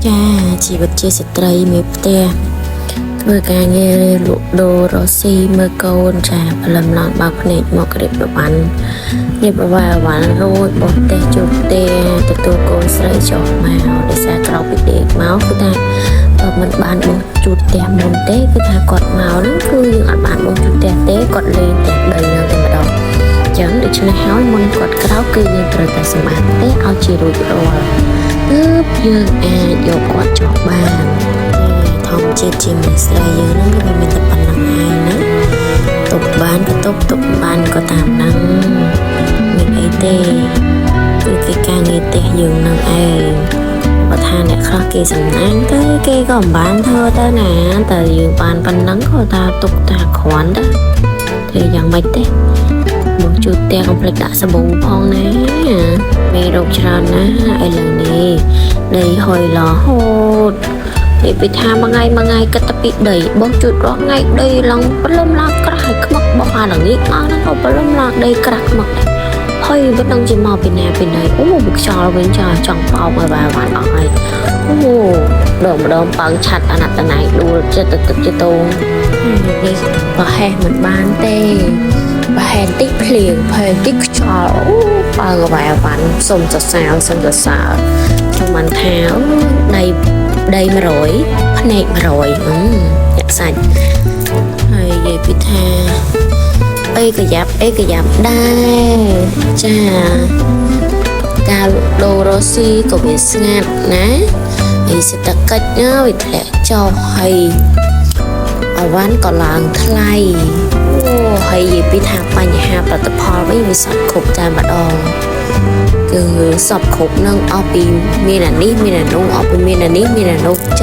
ចាជីវិតជាស្ត្រីមេផ្ទះធ្វើការងារលក់ដូររកស៊ីមើលកូនចាព្រលឹមឡើងបើកភ្នែកមករៀបប្រវត្តិរៀបប្រវត្តិរួចបោះផ្ទះជួបផ្ទះទទួលកូនស្រីចុះមកដោយសារក្រោកពីដេកមកគឺថាមិនបានបោះជួបផ្ទះមុនទេគឺថាគាត់មកហ្នឹងគឺយើងអត់បានបោះជួបផ្ទះទេគាត់លេងផ្ទះដីហ្នឹងតែម្ដងចឹងដូច្នេះហើយមុនគាត់ក្រោកគឺយើងត្រូវតែសម្អាតផ្ទះឲ្យជារួចរាល់ទើបយើងអាចយកគាត់ចុះបានធម្មជាតិជាមនុស្សស្រីយើងហ្នឹងវាមានតែប៉ុណ្្នឹងឯងណាទុកបានក៏ទុកបានក៏តាមហ្នឹងមានអីទេគឺគេការងារផ្ទះយើងហ្នឹងឯងបើថាអ្នកខ្លះគេសំណាងទៅគេក៏មិនបានធ្វើទៅណាតែយើងបានប៉ុណ្ណឹងក៏ថាទុកថាគ្រាន់ដែរធ្វើយ៉ាងម៉េចទេមកជួបផ្ទះកុំភ្លេចដាក់សាប៊ូផងណាមេរោគច្រើនណាស់ឥឡូវនេះដីហុយរហូតនិយាយថាមួយថ្ងៃគិតតែពីដីបោះជួចរាល់ថ្ងៃដីឡើងព្រលឹមឡើងក្រាស់ឲ្យខ្មឹកបោះអាល្ងាចមកហ្នឹងក៏ព្រលឹមឡើងដីក្រាស់ខ្មឹកដែរហើយមិនដឹងជាមកពីណាពីណីអូវាខ្យល់វិញចាចង់បោកឲ្យបានអស់ហើយអូម្ដងបើឆាត់អាណត្តិណៃដួលចិត្តទៅតងនេះប្រហែសមិនបានទេប្រហែលតិចភ្លៀងប្រហែលតិចខ្យល់អូបើក៏បានសុំសរសើរខ្ញុំបានថាដី100ភ្នែក100អ្នកសាច់ហើយនិយាយពីថាអីក៏យ៉ាប់ដែរចាការលក់ដូររស៊ីក៏វាស្ងាត់ណាហើយសេដ្ឋកិច្ចវាធ្លាក់ចុះហើយអវ៉ាន់ក៏ឡើងថ្លៃអូហើយនិយាយពីថាបញ្ហាផលិតផលវិញវាសពគ្រប់តែម្ដងគឺសពគ្រប់នឹងអស់ពីមានអានេះមានអានោះអស់ពីមានអានេះមានអានោះអញ្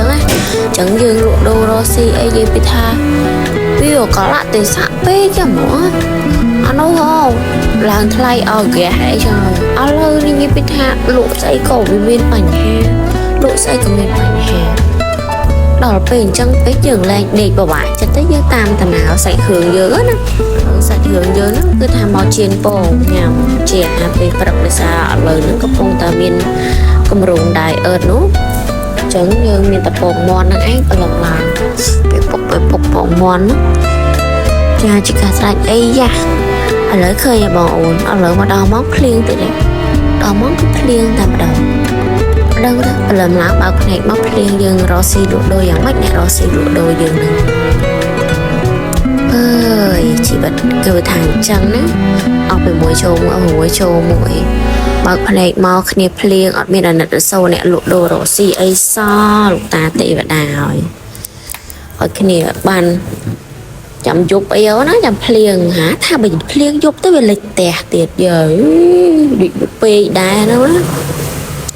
ចឹងយើងលក់ដូររស៊ីអីនិយាយពីថាវាកលៈទេសៈពេកចាំហ្មងអានោះឡើងថ្លៃអស់ហ្គាសអីចឹងឥឡូវនេះនិយាយពីថាលក់ស្អីក៏វាមានបញ្ហាលក់ស្អីក៏មានបញ្ហាដល់ពេលអញ្ចឹងពេកយើងលែងដេកប្រវាក់ចិត្តទៅយើងតាមតាណាសាច់គ្រឿងយើងណាសាច់គ្រឿងយើងហ្នឹងគឺថាមកជៀនពងញ៉ាំជាអាហារពេលព្រឹកដោយសារឥឡូវហ្នឹងកំពុងតែមានគម្រោង diet នោះអញ្ចឹងយើងមានតែពងមាន់ហ្នឹងឯងប្រឡំឡើងពេលពុកពងមាន់ចាជាការស្រេចអីយ៉ាឥឡូវឃើញបងអូនឥឡូវមកដល់មកភ្លៀងទៀតទេដល់មកគឺភ្លៀងតែម្ដងដឹងទេព្រលឹមឡើងបើកភ្នែកមកភ្លៀងយើងរកស៊ីលក់ដូរយ៉ាងម៉េចអ្នករកស៊ីលក់ដូរយើងនឹងអើយជីវិតគឺថាអញ្ចឹងណាអស់ពីមួយចូលមួយបើកភ្នែកមកគ្នាភ្លៀងអត់មានអាណិតរសូរអ្នកលក់ដូររកស៊ីអីសោះលោកតាទេវតាហើយឲ្យគ្នាបានចាំយប់អីណាចាំភ្លៀងថាបើភ្លៀងយប់ទៅវាលិចផ្ទះទៀតយើដូចពេកដែរណា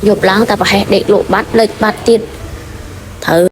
យប់ឡើងតែប្រហែលដេកលក់បាត់លេចបាត់ទៀតត្រូវ